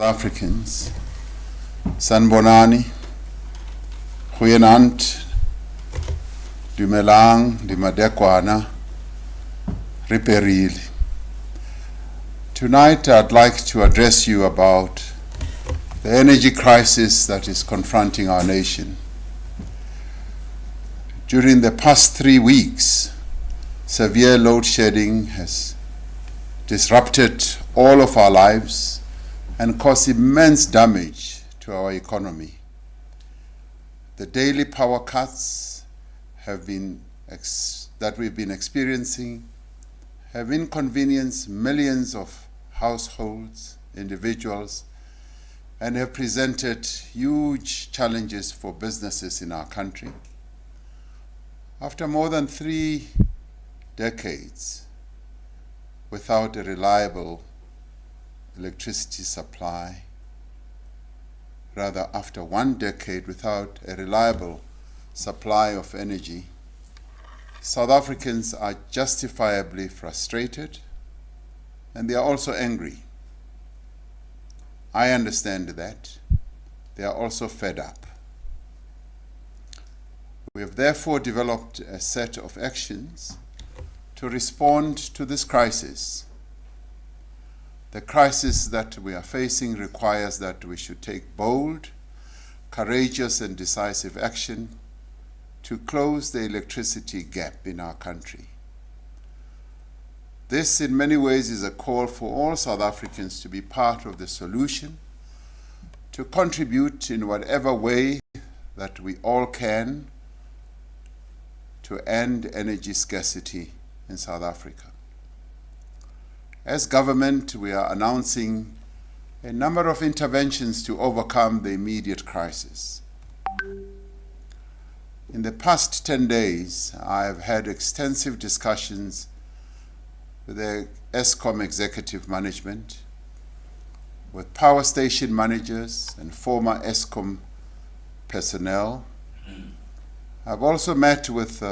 Africans, Sanbonani, Huyenant, Dumelang, Dimadekwana, Riperil. Tonight I'd like to address you about the energy crisis that is confronting our nation. During the past 3 weeks, severe load shedding has disrupted all of our lives and caused immense damage to our economy. The daily power cuts that we've been experiencing have inconvenienced millions of households, individuals, and have presented huge challenges for businesses in our country. After more than 3 decades without a reliable electricity supply, rather after 1 decade without a reliable supply of energy, South Africans are justifiably frustrated and they are also angry. I understand that. They are also fed up. We have therefore developed a set of actions to respond to this crisis. The crisis that we are facing requires that we should take bold, courageous and decisive action to close the electricity gap in our country. This in many ways is a call for all South Africans to be part of the solution, to contribute in whatever way that we all can to end energy scarcity in South Africa. As government, we are announcing a number of interventions to overcome the immediate crisis. In the past 10 days, I have had extensive discussions with the Eskom executive management, with power station managers and former Eskom personnel. I've also met with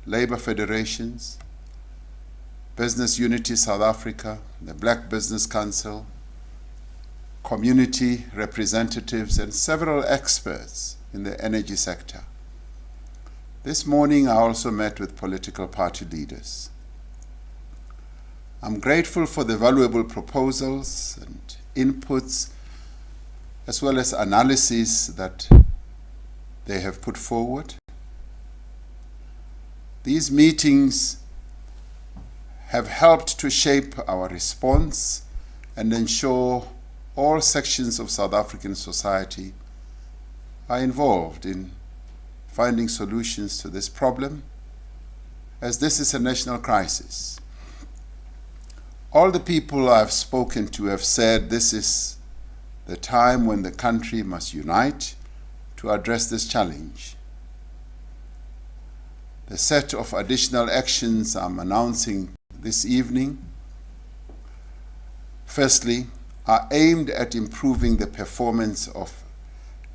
labor federations, Business Unity South Africa, the Black Business Council, community representatives, and several experts in the energy sector. This morning I also met with political party leaders. I'm grateful for the valuable proposals and inputs, as well as analyses that they have put forward. These meetings have helped to shape our response and ensure all sections of South African society are involved in finding solutions to this problem, as this is a national crisis. All the people I've spoken to have said this is the time when the country must unite to address this challenge. The set of additional actions I'm announcing this evening, firstly, are aimed at improving the performance of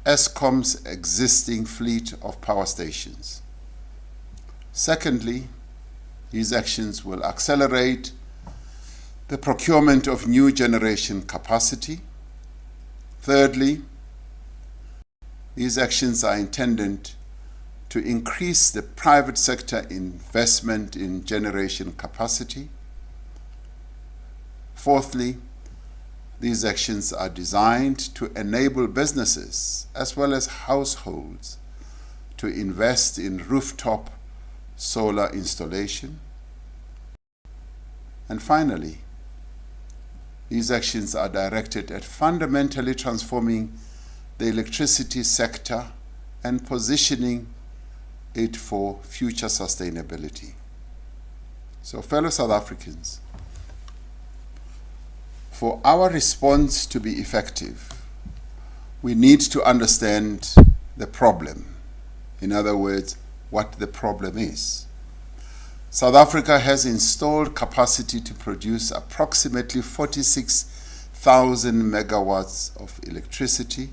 Eskom's existing fleet of power stations. Secondly, these actions will accelerate the procurement of new generation capacity. Thirdly, these actions are intended to increase the private sector investment in generation capacity. Fourthly, these actions are designed to enable businesses as well as households to invest in rooftop solar installation. And finally, these actions are directed at fundamentally transforming the electricity sector and positioning it for future sustainability. So, fellow South Africans, for our response to be effective, we need to understand the problem. In other words, what the problem is. South Africa has installed capacity to produce approximately 46,000 megawatts of electricity,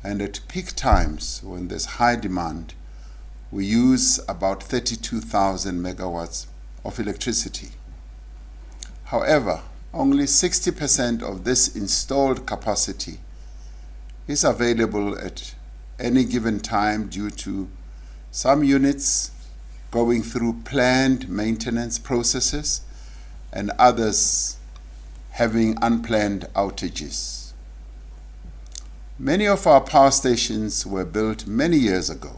and at peak times, when there's high demand, we use about 32,000 megawatts of electricity. However, only 60% of this installed capacity is available at any given time due to some units going through planned maintenance processes and others having unplanned outages. Many of our power stations were built many years ago.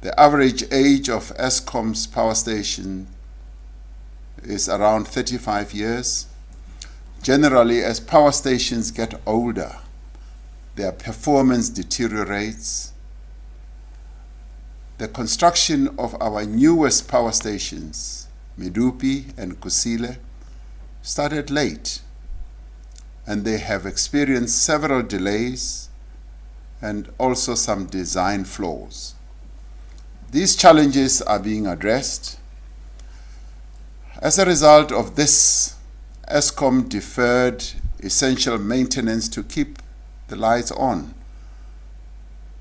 The average age of Eskom's power station is around 35 years. Generally, as power stations get older, their performance deteriorates. The construction of our newest power stations, Medupi and Kusile, started late, and they have experienced several delays and also some design flaws. These challenges are being addressed. As a result of this, Eskom deferred essential maintenance to keep the lights on.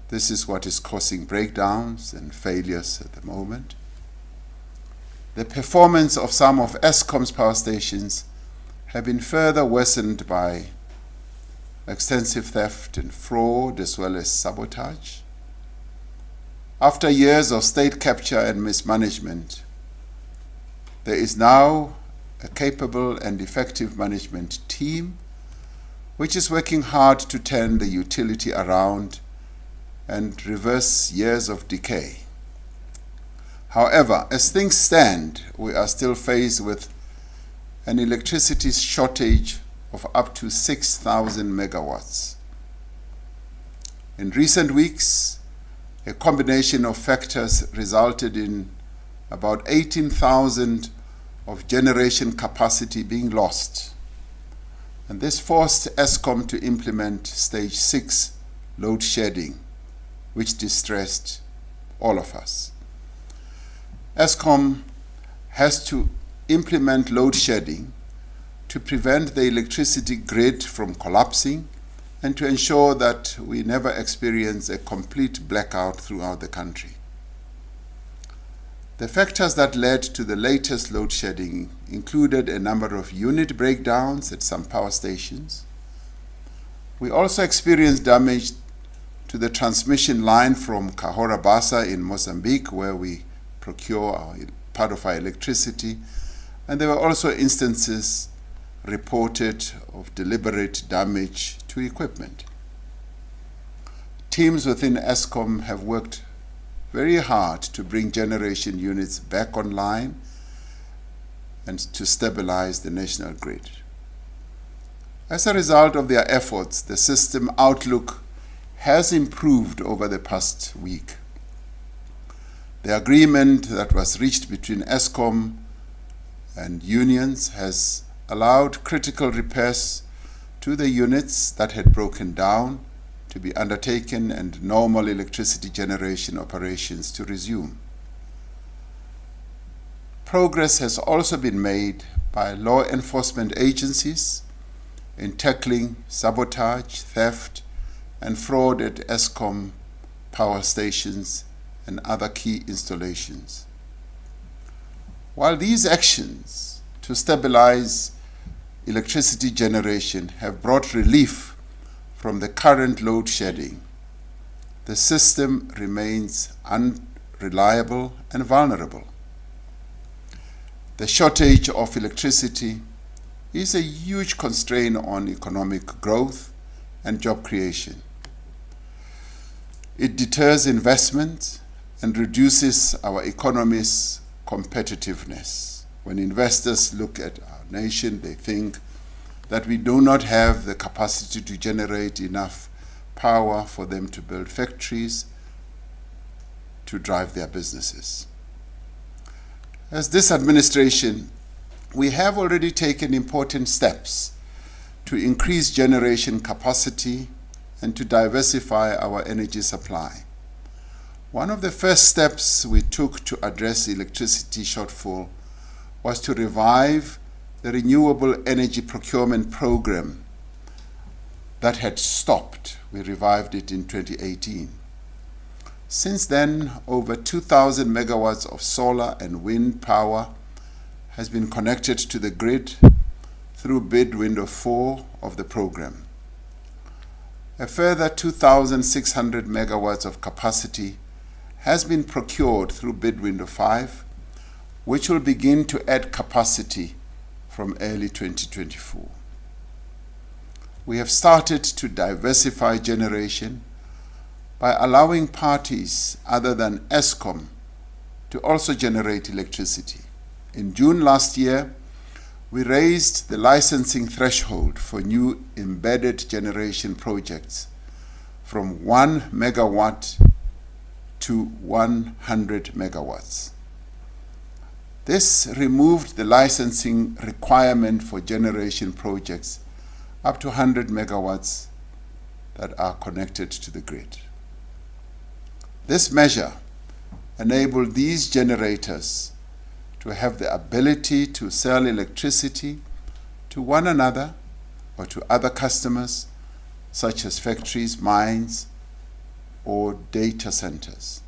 This is what is causing breakdowns and failures at the moment. The performance of some of Eskom's power stations have been further worsened by extensive theft and fraud as well as sabotage. After years of state capture and mismanagement, there is now a capable and effective management team which is working hard to turn the utility around and reverse years of decay. However, as things stand, we are still faced with an electricity shortage of up to 6,000 megawatts. In recent weeks, a combination of factors resulted in about 18,000 of generation capacity being lost. And this forced Eskom to implement stage 6 load shedding, which distressed all of us. Eskom has to implement load shedding to prevent the electricity grid from collapsing and to ensure that we never experience a complete blackout throughout the country. The factors that led to the latest load shedding included a number of unit breakdowns at some power stations. We also experienced damage to the transmission line from Cahora Bassa in Mozambique, where we procure part of our electricity, and there were also instances reported of deliberate damage to equipment. Teams within Eskom have worked very hard to bring generation units back online and to stabilize the national grid. As a result of their efforts, the system outlook has improved over the past week. The agreement that was reached between Eskom and unions has allowed critical repairs to the units that had broken down to be undertaken and normal electricity generation operations to resume. Progress has also been made by law enforcement agencies in tackling sabotage, theft, and fraud at Eskom power stations and other key installations. While these actions to stabilize electricity generation have brought relief from the current load shedding, the system remains unreliable and vulnerable. The shortage of electricity is a huge constraint on economic growth and job creation. It deters investment and reduces our economy's competitiveness. When investors look at our nation, they think that we do not have the capacity to generate enough power for them to build factories to drive their businesses. As this administration, we have already taken important steps to increase generation capacity and to diversify our energy supply. One of the first steps we took to address electricity shortfall was to revive the renewable energy procurement program that had stopped. We revived it in 2018. Since then, over 2,000 megawatts of solar and wind power has been connected to the grid through bid window 4 of the program. A further 2,600 megawatts of capacity has been procured through bid window 5, which will begin to add capacity from early 2024. We have started to diversify generation by allowing parties other than Eskom to also generate electricity. In June last year, we raised the licensing threshold for new embedded generation projects from 1 megawatt to 100 megawatts. This removed the licensing requirement for generation projects up to 100 megawatts that are connected to the grid. This measure enabled these generators to have the ability to sell electricity to one another or to other customers, such as factories, mines, or data centers.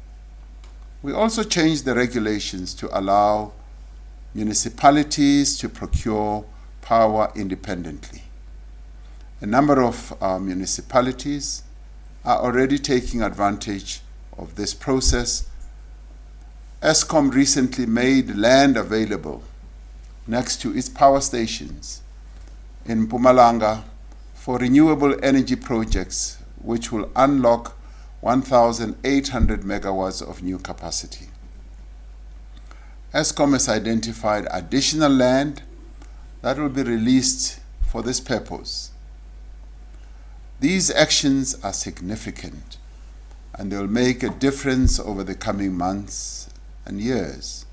We also changed the regulations to allow municipalities to procure power independently. A number of municipalities are already taking advantage of this process. Eskom recently made land available next to its power stations in Mpumalanga for renewable energy projects, which will unlock 1,800 megawatts of new capacity. Eskom has identified additional land that will be released for this purpose. These actions are significant, and they will make a difference over the coming months and years.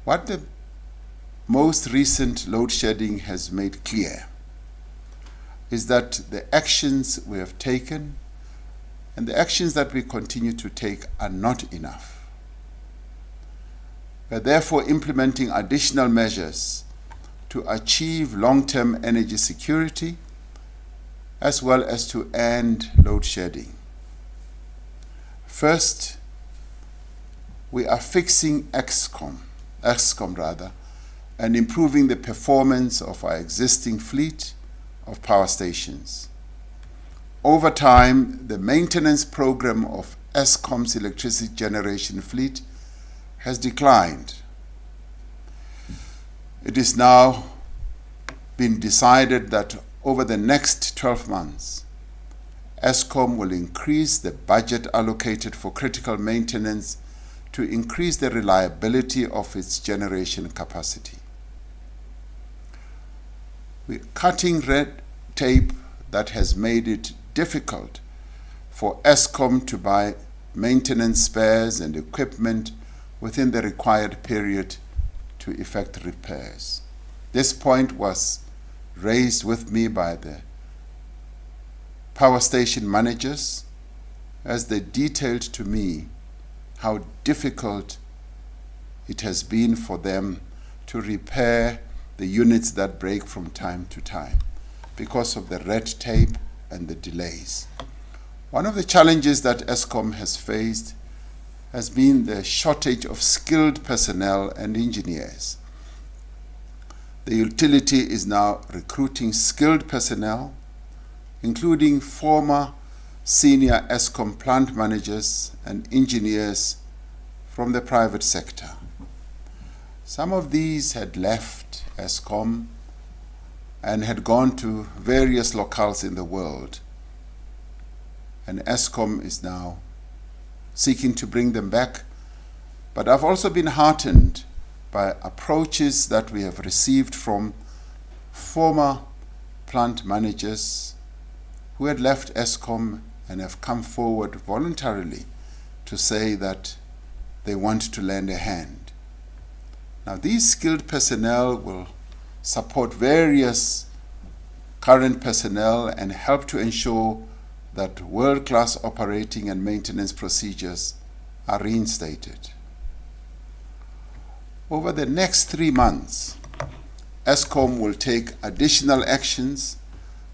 What the most recent load shedding has made clear is that the actions we have taken and the actions that we continue to take are not enough. We are therefore implementing additional measures to achieve long-term energy security as well as to end load shedding. First, we are fixing Eskom and improving the performance of our existing fleet of power stations. Over time, the maintenance program of Eskom's electricity generation fleet has declined. It is now been decided that over the next 12 months, Eskom will increase the budget allocated for critical maintenance to increase the reliability of its generation capacity. We're cutting red tape that has made it difficult for Eskom to buy maintenance spares and equipment within the required period to effect repairs. This point was raised with me by the power station managers as they detailed to me how difficult it has been for them to repair the units that break from time to time because of the red tape and the delays. One of the challenges that Eskom has faced has been the shortage of skilled personnel and engineers. The utility is now recruiting skilled personnel, including former senior Eskom plant managers and engineers from the private sector. Some of these had left Eskom and had gone to various locales in the world, and Eskom is now seeking to bring them back. But I've also been heartened by approaches that we have received from former plant managers who had left Eskom and have come forward voluntarily to say that they want to lend a hand. Now, these skilled personnel will support various current personnel and help to ensure that world-class operating and maintenance procedures are reinstated. Over the next 3 months, Eskom will take additional actions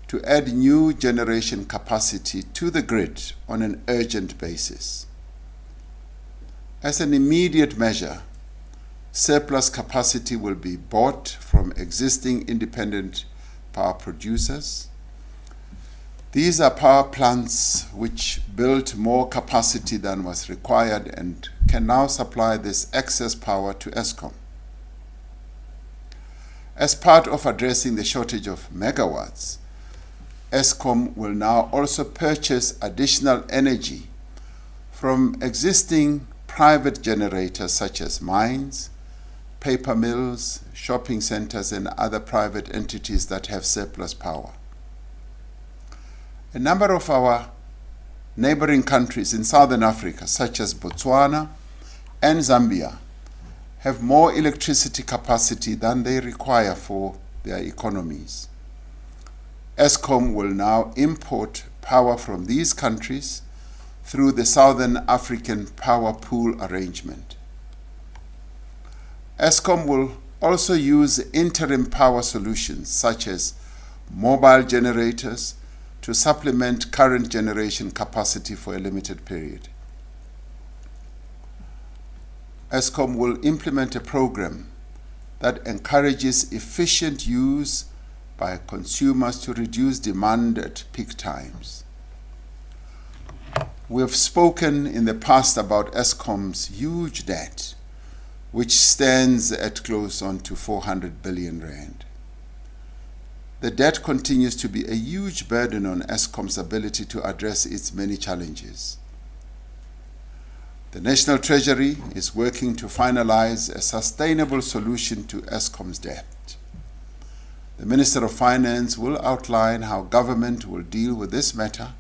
to add new generation capacity to the grid on an urgent basis. As an immediate measure, surplus capacity will be bought from existing independent power producers. These are power plants which built more capacity than was required and can now supply this excess power to Eskom. As part of addressing the shortage of megawatts, Eskom will now also purchase additional energy from existing private generators such as mines, paper mills, shopping centers, and other private entities that have surplus power. A number of our neighboring countries in Southern Africa, such as Botswana and Zambia, have more electricity capacity than they require for their economies. Eskom will now import power from these countries through the Southern African Power Pool arrangement. Eskom will also use interim power solutions such as mobile generators to supplement current generation capacity for a limited period. Eskom will implement a program that encourages efficient use by consumers to reduce demand at peak times. We have spoken in the past about Eskom's huge debt, which stands at close on to 400 billion rand. The debt continues to be a huge burden on Eskom's ability to address its many challenges. The National Treasury is working to finalize a sustainable solution to Eskom's debt. The Minister of Finance will outline how government will deal with this matter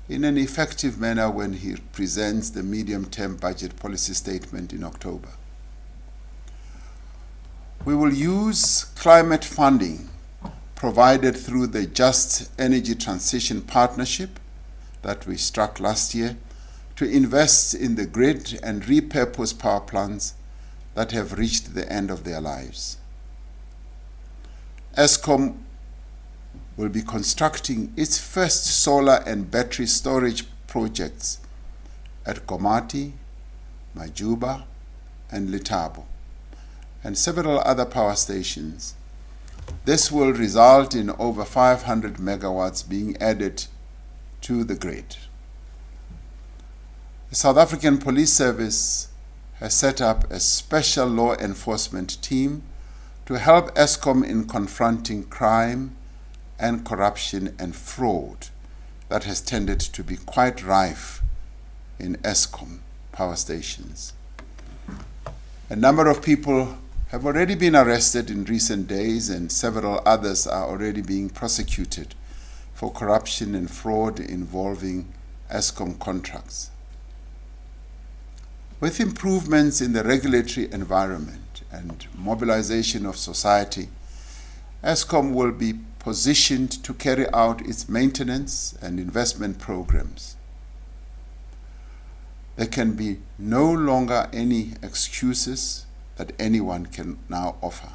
in an effective manner when he presents the medium-term budget policy statement in October. We will use climate funding provided through the Just Energy Transition Partnership that we struck last year to invest in the grid and repurpose power plants that have reached the end of their lives. Eskom will be constructing its first solar and battery storage projects at Komati, Majuba, and Letabo, and several other power stations. This will result in over 500 megawatts being added to the grid. The South African Police Service has set up a special law enforcement team to help Eskom in confronting crime and corruption and fraud that has tended to be quite rife in Eskom power stations. A number of people have already been arrested in recent days, and several others are already being prosecuted for corruption and fraud involving Eskom contracts. With improvements in the regulatory environment and mobilization of society, Eskom will be positioned to carry out its maintenance and investment programs. There can be no longer any excuses that anyone can now offer.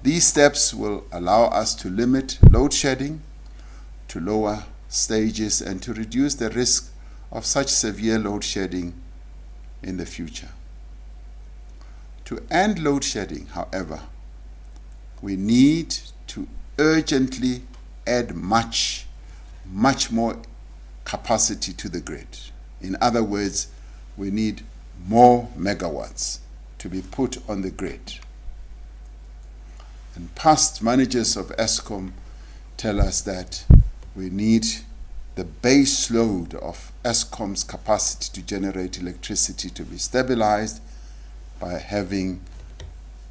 These steps will allow us to limit load shedding to lower stages and to reduce the risk of such severe load shedding in the future. To end load shedding, however, we need to urgently add much more capacity to the grid. In other words, we need more megawatts to be put on the grid. And past managers of Eskom tell us that we need the base load of Eskom's capacity to generate electricity to be stabilized by having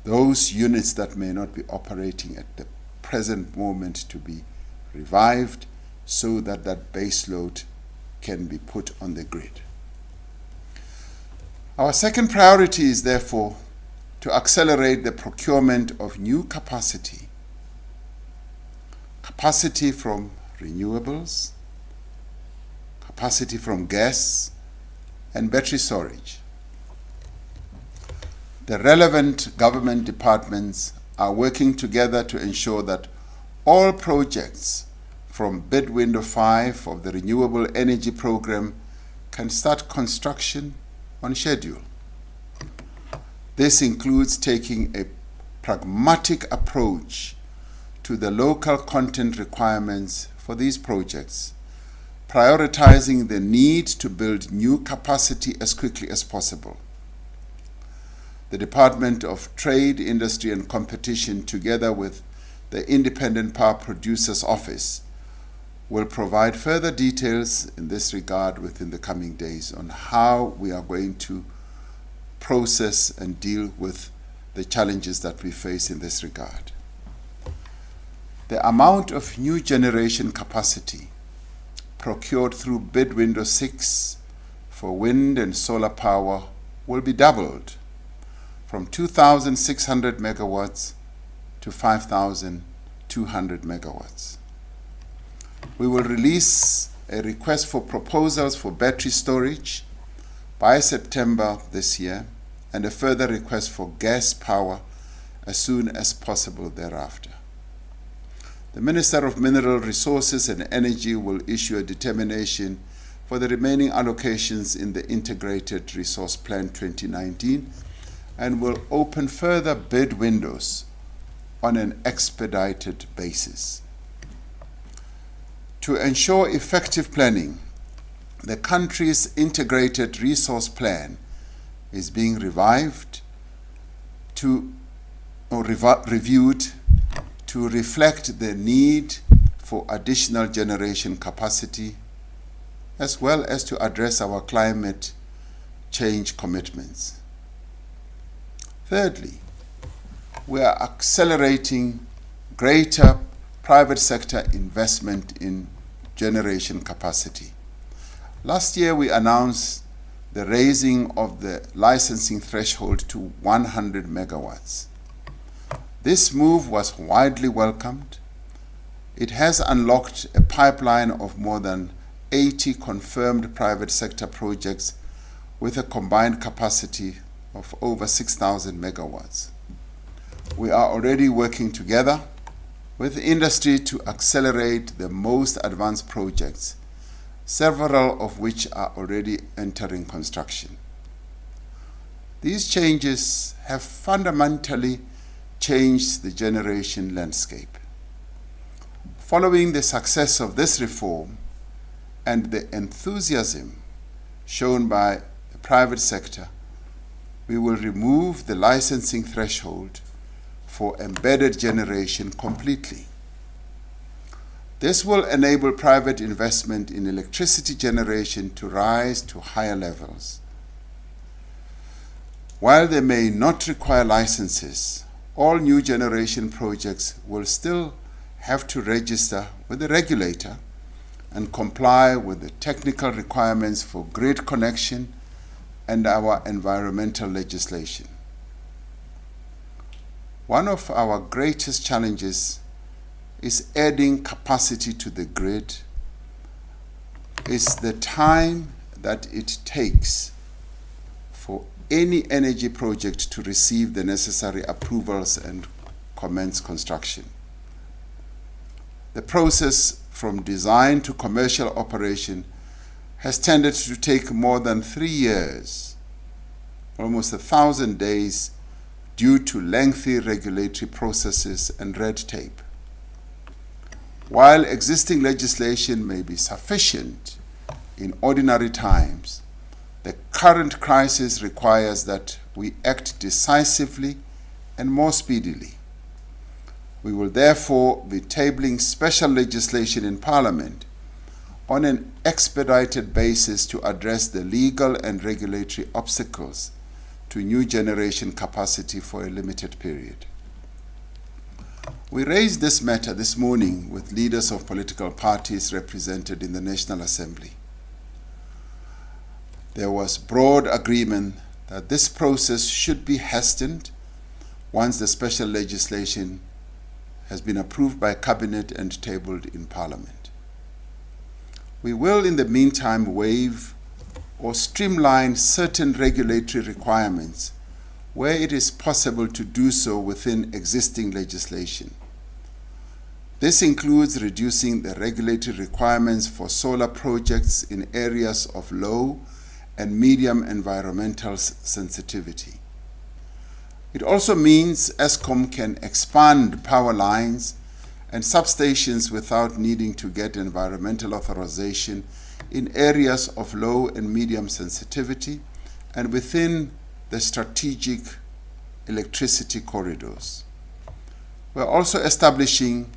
those units that may not be operating at the present moment to be revived so that that base load can be put on the grid. Our second priority is therefore to accelerate the procurement of new capacity from renewables, capacity from gas, and battery storage. The relevant government departments are working together to ensure that all projects from bid window 5 of the Renewable Energy Program can start construction on schedule. This includes taking a pragmatic approach to the local content requirements for these projects, prioritizing the need to build new capacity as quickly as possible. The Department of Trade, Industry and Competition, together with the Independent Power Producers Office, will provide further details in this regard within the coming days on how we are going to process and deal with the challenges that we face in this regard. The amount of new generation capacity procured through bid window 6 for wind and solar power will be doubled from 2,600 megawatts to 5,200 megawatts. We will release a request for proposals for battery storage by September this year, and a further request for gas power as soon as possible thereafter. The Minister of Mineral Resources and Energy will issue a determination for the remaining allocations in the Integrated Resource Plan 2019 and will open further bid windows on an expedited basis. To ensure effective planning, the country's Integrated Resource Plan is being reviewed to reflect the need for additional generation capacity, as well as to address our climate change commitments. Thirdly, we are accelerating greater private sector investment in generation capacity. Last year, we announced the raising of the licensing threshold to 100 megawatts. This move was widely welcomed. It has unlocked a pipeline of more than 80 confirmed private sector projects with a combined capacity of over 6,000 megawatts. We are already working together with industry to accelerate the most advanced projects, several of which are already entering construction. These changes have fundamentally changed the generation landscape. Following the success of this reform and the enthusiasm shown by the private sector, we will remove the licensing threshold for embedded generation completely. This will enable private investment in electricity generation to rise to higher levels. While they may not require licenses, all new generation projects will still have to register with the regulator and comply with the technical requirements for grid connection and our environmental legislation. One of our greatest challenges is adding capacity to the grid, is the time that it takes for any energy project to receive the necessary approvals and commence construction. The process from design to commercial operation has tended to take more than 3 years, almost 1,000 days, due to lengthy regulatory processes and red tape. While existing legislation may be sufficient in ordinary times, the current crisis requires that we act decisively and more speedily. We will therefore be tabling special legislation in Parliament on an expedited basis to address the legal and regulatory obstacles to new generation capacity for a limited period. We raised this matter this morning with leaders of political parties represented in the National Assembly. There was broad agreement that this process should be hastened once the special legislation has been approved by Cabinet and tabled in Parliament. We will, in the meantime, waive or streamline certain regulatory requirements where it is possible to do so within existing legislation. This includes reducing the regulatory requirements for solar projects in areas of low and medium environmental sensitivity. It also means Eskom can expand power lines and substations without needing to get environmental authorization in areas of low and medium sensitivity and within the strategic electricity corridors. We're also establishing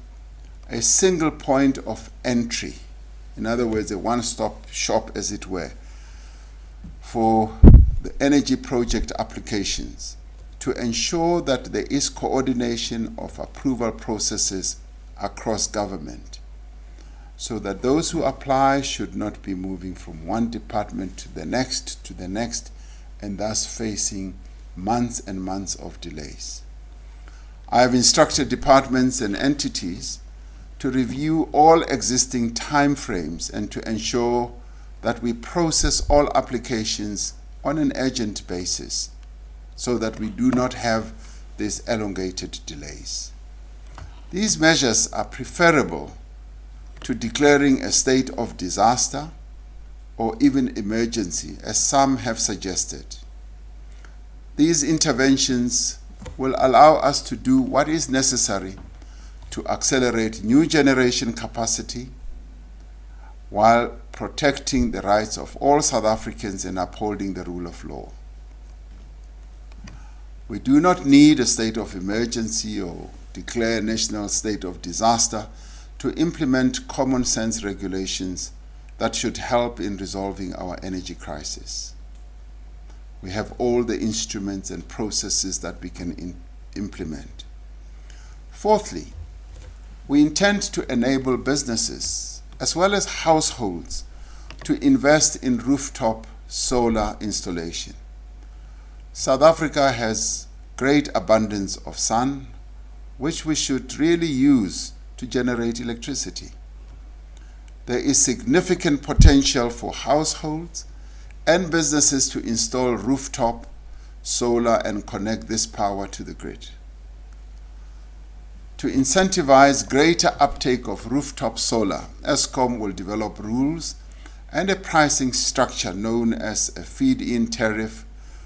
a single point of entry, in other words, a one-stop shop, as it were, for the energy project applications to ensure that there is coordination of approval processes across government, so that those who apply should not be moving from one department to the next, and thus facing months and months of delays. I have instructed departments and entities to review all existing timeframes and to ensure that we process all applications on an urgent basis so that we do not have these elongated delays. These measures are preferable to declaring a state of disaster or even emergency, as some have suggested. These interventions will allow us to do what is necessary to accelerate new generation capacity while protecting the rights of all South Africans and upholding the rule of law. We do not need a state of emergency or declare a national state of disaster to implement common sense regulations that should help in resolving our energy crisis. We have all the instruments and processes that we can implement. Fourthly, we intend to enable businesses as well as households to invest in rooftop solar installation. South Africa has great abundance of sun, which we should really use to generate electricity. There is significant potential for households and businesses to install rooftop solar and connect this power to the grid. To incentivize greater uptake of rooftop solar, Eskom will develop rules and a pricing structure known as a feed-in tariff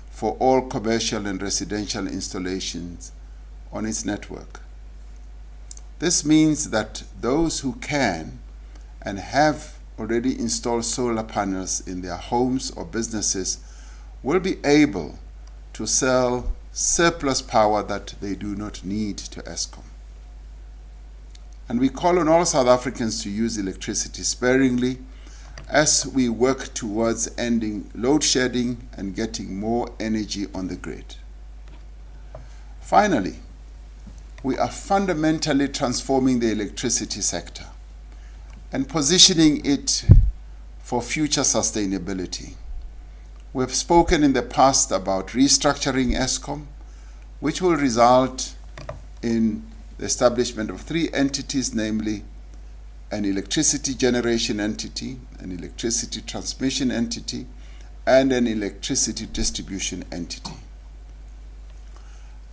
for all commercial and residential installations on its network. This means that those who can and have already installed solar panels in their homes or businesses will be able to sell surplus power that they do not need to Eskom. And we call on all South Africans to use electricity sparingly as we work towards ending load shedding and getting more energy on the grid. Finally, we are fundamentally transforming the electricity sector and positioning it for future sustainability. We've spoken in the past about restructuring Eskom, which will result in the establishment of 3 entities, namely an electricity generation entity, an electricity transmission entity, and an electricity distribution entity.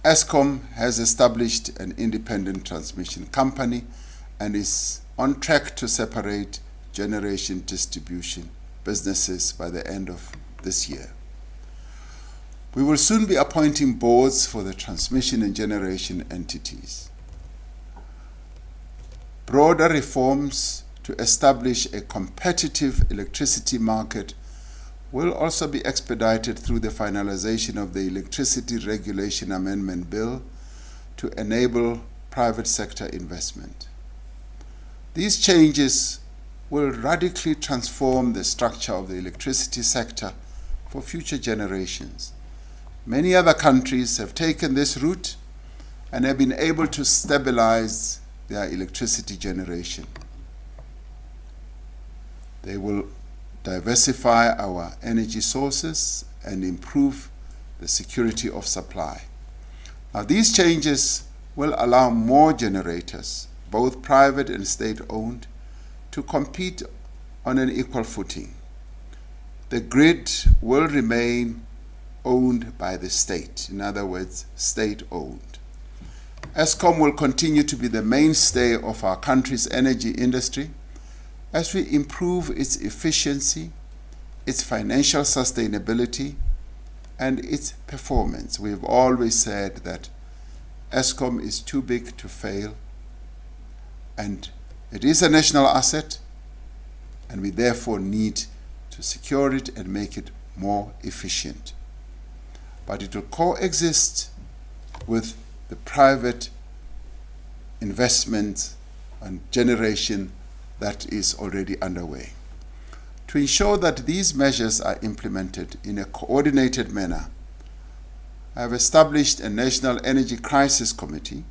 Eskom has established an independent transmission company and is on track to separate generation distribution businesses by the end of this year. We will soon be appointing boards for the transmission and generation entities. Broader reforms to establish a competitive electricity market will also be expedited through the finalization of the Electricity Regulation Amendment Bill to enable private sector investment. These changes will radically transform the structure of the electricity sector for future generations. Many other countries have taken this route and have been able to stabilize their electricity generation. They will diversify our energy sources and improve the security of supply. Now, these changes will allow more generators, both private and state-owned, to compete on an equal footing. The grid will remain owned by the state, in other words, state-owned. Eskom will continue to be the mainstay of our country's energy industry as we improve its efficiency, its financial sustainability, and its performance. We've always said that Eskom is too big to fail, and it is a national asset, and we therefore need to secure it and make it more efficient. But it will coexist with the private investment and generation that is already underway. To ensure that these measures are implemented in a coordinated manner, I have established a National Energy Crisis Committee.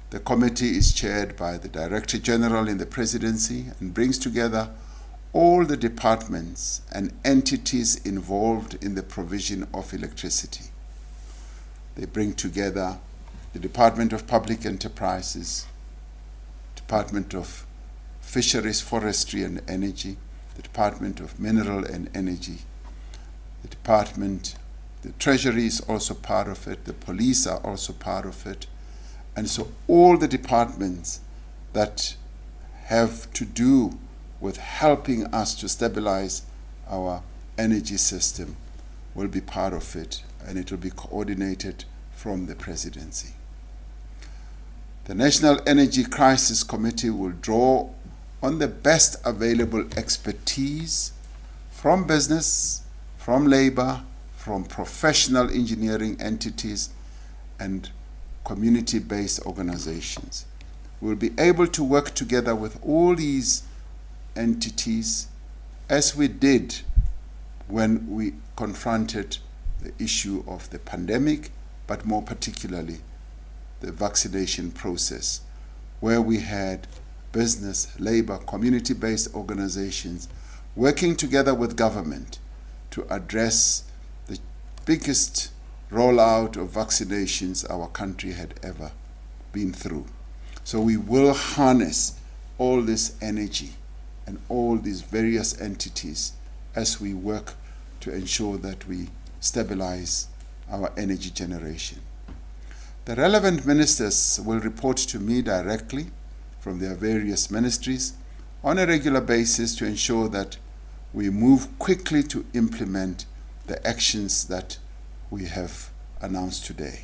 The committee is chaired by the Director General in the Presidency and brings together all the departments and entities involved in the provision of electricity. They bring together the Department of Public Enterprises, Department of Fisheries, Forestry and Energy, the Department of Mineral and Energy, the Treasury is also part of it, the police are also part of it, and so all the departments that have to do with helping us to stabilize our energy system will be part of it, and it will be coordinated from the Presidency. The National Energy Crisis Committee will draw on the best available expertise from business, from labor, from professional engineering entities, and community-based organizations. We'll be able to work together with all these entities as we did when we confronted the issue of the pandemic, but more particularly the vaccination process, where we had business, labor, community-based organizations working together with government to address the biggest rollout of vaccinations our country had ever been through. So we will harness all this energy and all these various entities as we work to ensure that we stabilize our energy generation. The relevant ministers will report to me directly from their various ministries on a regular basis to ensure that we move quickly to implement the actions that we have announced today.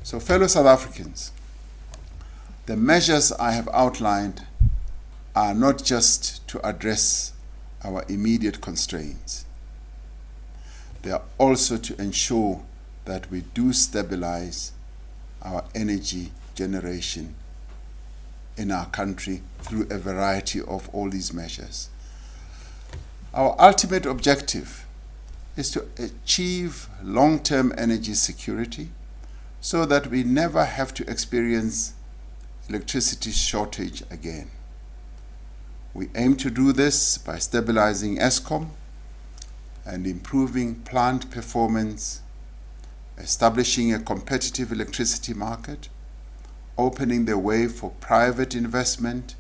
So, fellow South Africans, the measures I have outlined are not just to address our immediate constraints. They are also to ensure that we do stabilize our energy generation in our country through a variety of all these measures. Our ultimate objective is to achieve long-term energy security so that we never have to experience electricity shortage again. We aim to do this by stabilizing Eskom and improving plant performance, establishing a competitive electricity market, opening the way for private investment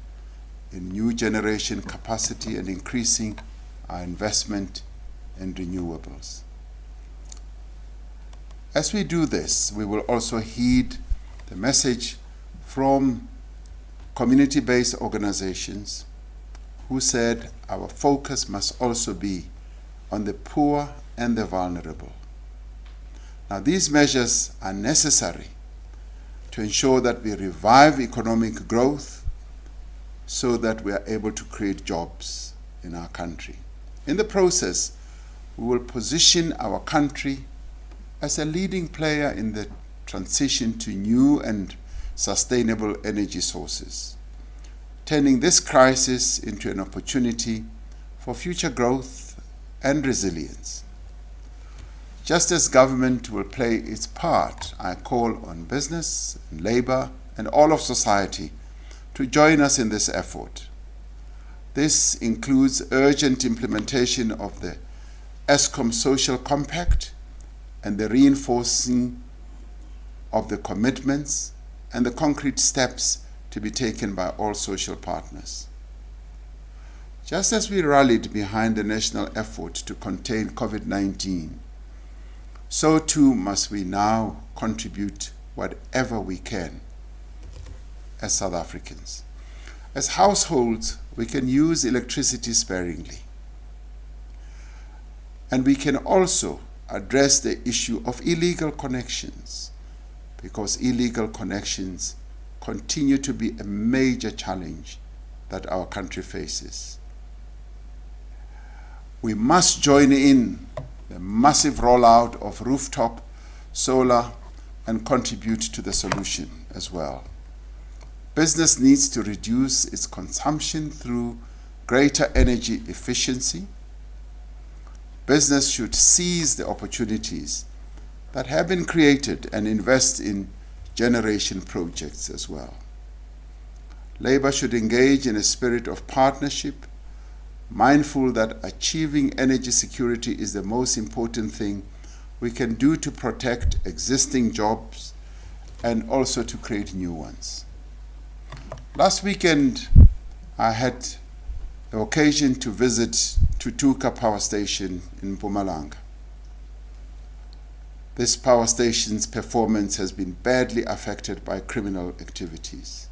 in new generation capacity, and increasing our investment in renewables. As we do this, we will also heed the message from community-based organizations who said our focus must also be on the poor and the vulnerable. Now, these measures are necessary to ensure that we revive economic growth so that we are able to create jobs in our country. In the process, we will position our country as a leading player in the transition to new and sustainable energy sources, turning this crisis into an opportunity for future growth and resilience. Just as government will play its part, I call on business and labor and all of society to join us in this effort. This includes urgent implementation of the Eskom Social Compact and the reinforcing of the commitments and the concrete steps to be taken by all social partners. Just as we rallied behind the national effort to contain COVID-19, so too must we now contribute whatever we can as South Africans. As households, we can use electricity sparingly. And we can also address the issue of illegal connections, because illegal connections continue to be a major challenge that our country faces. We must join in the massive rollout of rooftop solar and contribute to the solution as well. Business needs to reduce its consumption through greater energy efficiency. Business should seize the opportunities that have been created and invest in generation projects as well. Labour should engage in a spirit of partnership, mindful that achieving energy security is the most important thing we can do to protect existing jobs and also to create new ones. Last weekend, I had the occasion to visit Tutuka Power Station in Mpumalanga. This power station's performance has been badly affected by criminal activities.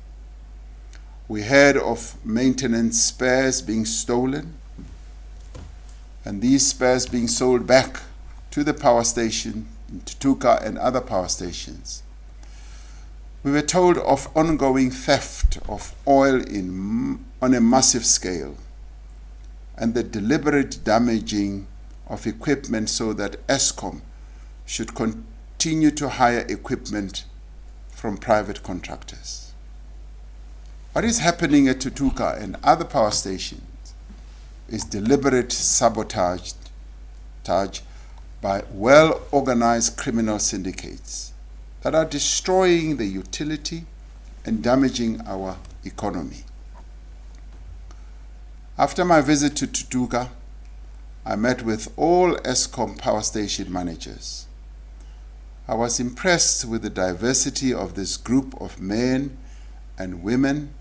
We heard of maintenance spares being stolen, and these spares being sold back to the power station in Tutuka and other power stations. We were told of ongoing theft of oil on a massive scale, and the deliberate damaging of equipment so that Eskom should continue to hire equipment from private contractors. What is happening at Tutuka and other power stations is deliberate sabotage by well-organized criminal syndicates that are destroying the utility and damaging our economy. After my visit to Tutuka, I met with all Eskom power station managers. I was impressed with the diversity of this group of men and women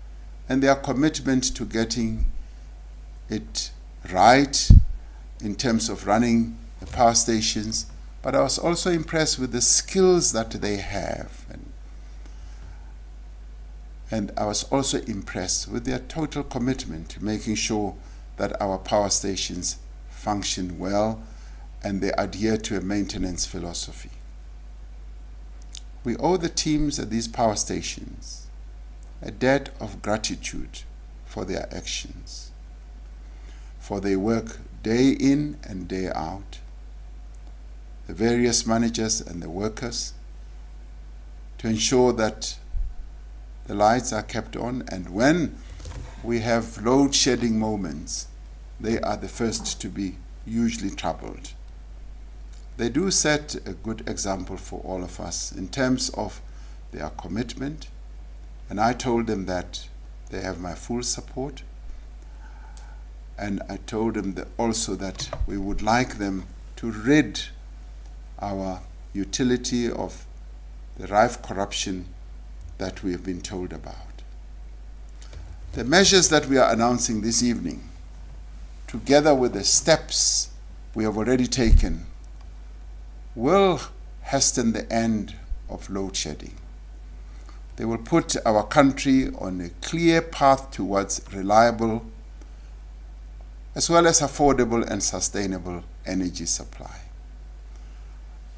and their commitment to getting it right in terms of running the power stations, but I was also impressed with the skills that they have. And I was also impressed with their total commitment to making sure that our power stations function well and they adhere to a maintenance philosophy. We owe the teams at these power stations a debt of gratitude for their actions, for they work day in and day out, the various managers and the workers, to ensure that the lights are kept on, and when we have load shedding moments, they are the first to be usually troubled. They do set a good example for all of us in terms of their commitment, and I told them that they have my full support, and I told them that also that we would like them to rid our utility of the rife corruption that we have been told about. The measures that we are announcing this evening, together with the steps we have already taken, will hasten the end of load shedding. They will put our country on a clear path towards reliable as well as affordable and sustainable energy supply.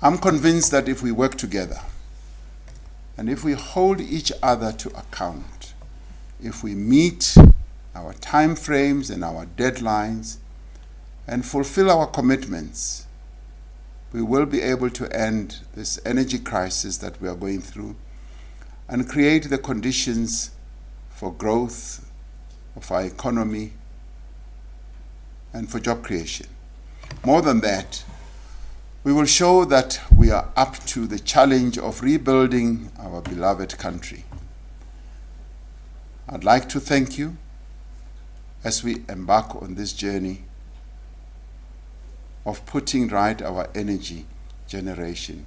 I'm convinced that if we work together and if we hold each other to account, if we meet our time frames and our deadlines and fulfill our commitments, we will be able to end this energy crisis that we are going through and create the conditions for growth of our economy and for job creation. More than that, we will show that we are up to the challenge of rebuilding our beloved country. I'd like to thank you as we embark on this journey of putting right our energy generation,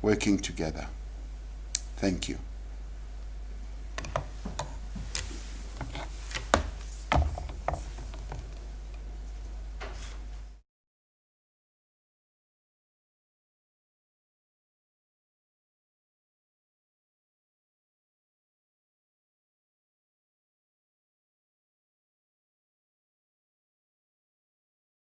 working together. Thank you.